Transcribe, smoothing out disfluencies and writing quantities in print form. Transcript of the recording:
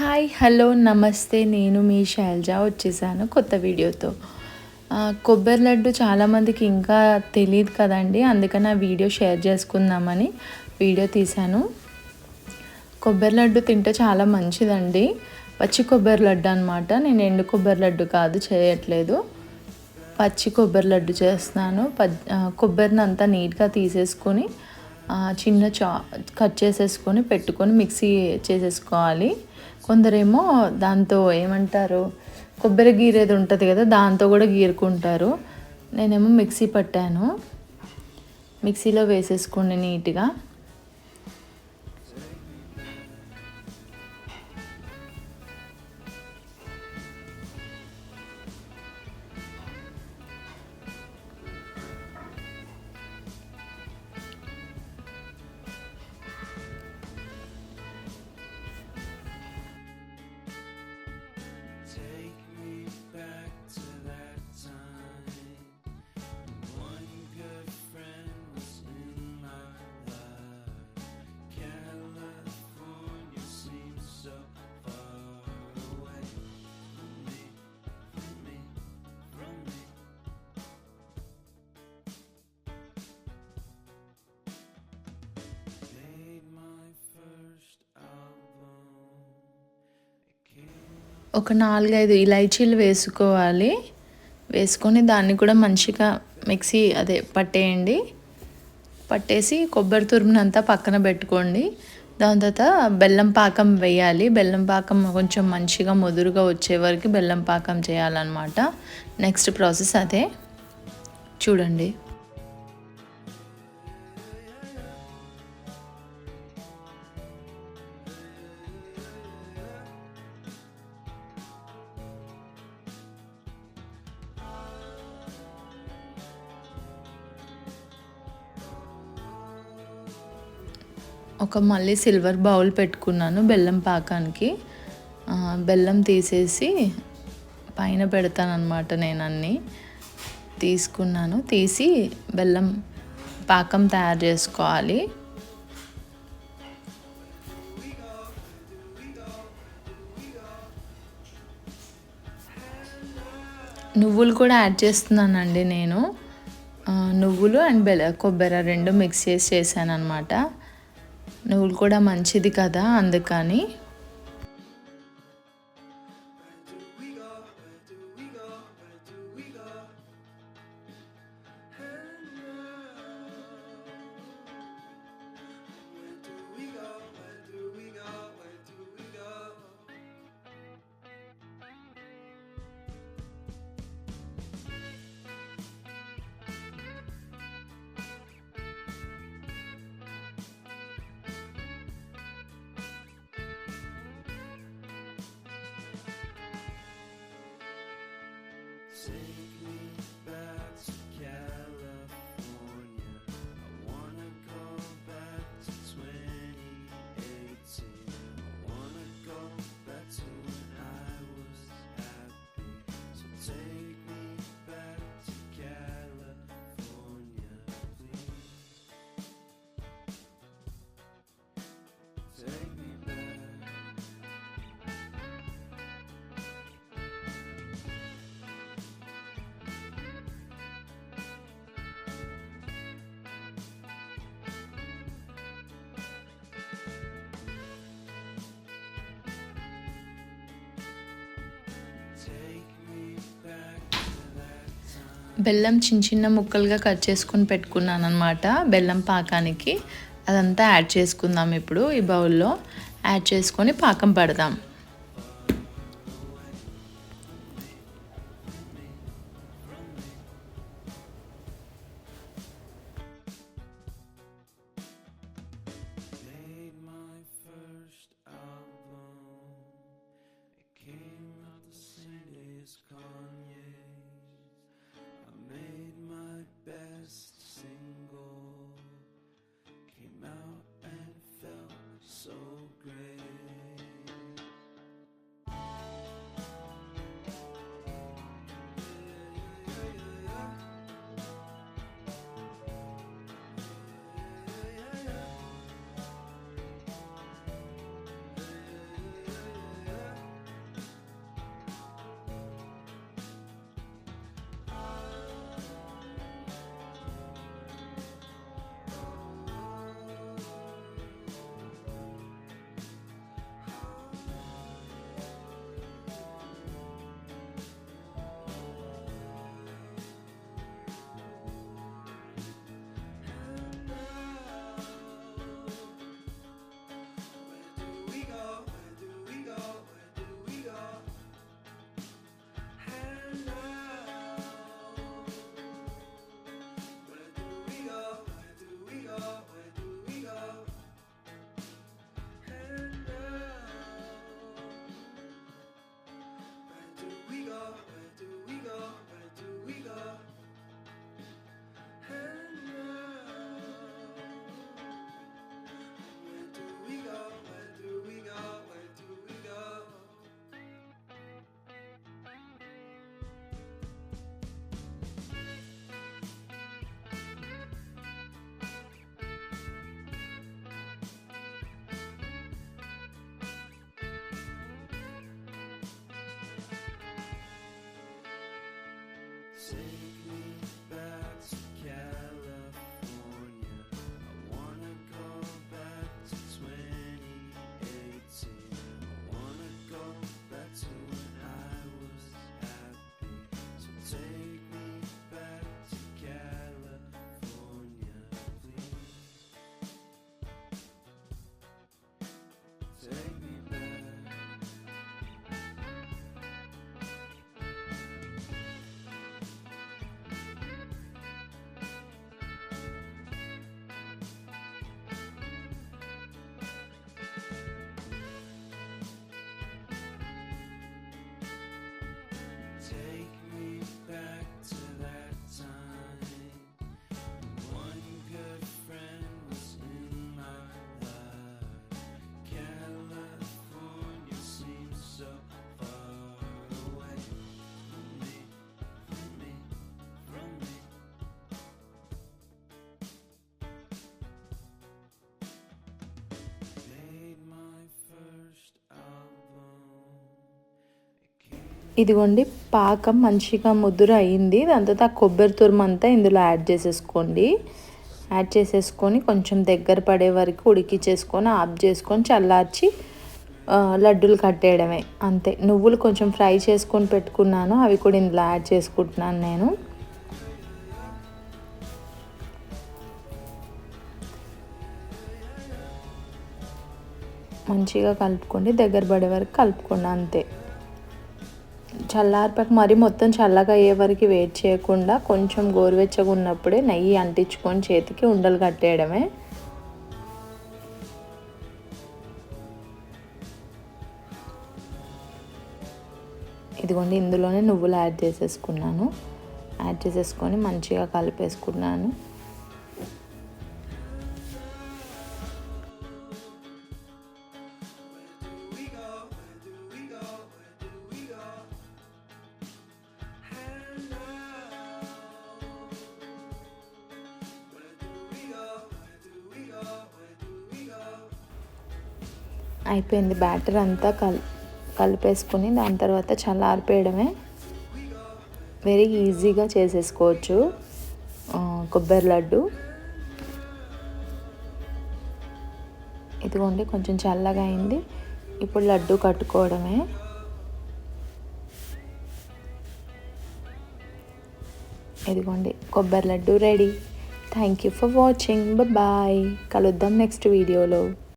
Hi hello నమస్తే నేను మీ శైలజ వచ్చేసాను కొత్త వీడియోతో. కొబ్బరి లడ్డు చాలామందికి ఇంకా తెలియదు కదండి, అందుకని ఆ వీడియో షేర్ చేసుకుందామని వీడియో తీశాను. కొబ్బరి లడ్డు తింటే చాలా మంచిదండి. పచ్చి కొబ్బరి లడ్డు అనమాట. నేను ఎండు కొబ్బరి లడ్డు కాదు చేయట్లేదు, పచ్చి కొబ్బరి లడ్డు చేస్తున్నాను. కొబ్బరిని అంతా నీట్గా తీసేసుకొని చిన్న కట్ చేసేసుకొని పెట్టుకొని మిక్సీ చేసేసుకోవాలి. కొందరేమో దాంతో ఏమంటారు, కొబ్బరి గీరేది ఉంటుంది కదా, దాంతో కూడా గీరుకుంటారు. నేనేమో మిక్సీ పట్టాను, మిక్సీలో వేసేసుకోండి నీట్గా. ఒక 4-5 ఇలైచీలు వేసుకోవాలి. వేసుకొని దాన్ని కూడా మంచిగా మిక్సీ పట్టేయండి. పట్టేసి కొబ్బరి తురుమునంతా పక్కన పెట్టుకోండి. దాని తర్వాత బెల్లం పాకం వేయాలి. బెల్లం పాకం కొంచెం మంచిగా ముదురుగా వచ్చే వరకు బెల్లం పాకం చేయాలన్నమాట. నెక్స్ట్ ప్రాసెస్ అదే, చూడండి. మళ్ళీ సిల్వర్ బౌల్ పెట్టుకున్నాను బెల్లం పాకానికి. బెల్లం తీసేసి పైన పెడతానన్నమాట. నేను అన్నీ తీసుకున్నాను. తీసి బెల్లం పాకం తయారు చేసుకోవాలి. నువ్వులు కూడా యాడ్ చేస్తున్నానండి నేను. నువ్వులు అండ్ కొబ్బరి రెండు మిక్స్ చేశాను అనమాట. నువ్వులు కూడా మంచిది కదా, అందుకని. Take me back to California. I wanna go back to 2018. I wanna go back to when I was happy. So take me back to California, please. Take me back. బెల్లం చిన్న చిన్న ముక్కలుగా కట్ చేసుకొని పెట్టుకున్నాను అనమాట బెల్లం పాకానికి. అదంతా యాడ్ చేసుకుందాం ఇప్పుడు. ఈ బౌల్లో యాడ్ చేసుకొని పాకం పడదాం. Take me back to that time. One good friend was in my life. California seems so far away from me, from me, from me. Made my first album. ఇదిగోండి పాకం మంచిగా ముద్దురు అయింది. దాని తర్వాత ఆ కొబ్బరి తురుము అంతా ఇందులో యాడ్ చేసేసుకోండి. యాడ్ చేసేసుకొని కొంచెం దగ్గర పడే వరకు ఉడికించేసుకొని ఆఫ్ చేసుకొని చల్లార్చి లడ్డూలు కట్టేయడమే అంతే. నువ్వులు కొంచెం ఫ్రై చేసుకొని పెట్టుకున్నాను, అవి కూడా ఇందులో యాడ్ చేసుకుంటున్నాను నేను. మంచిగా కలుపుకోండి, దగ్గర పడే వరకు కలుపుకోండి అంతే. చల్లారిపాక మరి మొత్తం చల్లగా అయ్యే వరకు వెయిట్ చేయకుండా కొంచెం గోరువెచ్చగా ఉన్నప్పుడే నెయ్యి అంటించుకొని చేతికి ఉండలు కట్టేయడమే. ఇదిగోండి ఇందులోనే నువ్వులు యాడ్ చేసేసుకున్నాను. యాడ్ చేసేసుకొని మంచిగా కలిపేసుకున్నాను. అయిపోయింది. బ్యాటర్ అంతా కలిపేసుకుని దాని తర్వాత చల్లారిపోయడమే. వెరీ ఈజీగా చేసేసుకోవచ్చు కొబ్బరి లడ్డు. ఇదిగోండి కొంచెం చల్లగా అయింది, ఇప్పుడు లడ్డు కట్టుకోవడమే. ఇదిగోండి కొబ్బరి laddu ready. Thank you for watching. Bye. కలుద్దాం నెక్స్ట్ వీడియోలో.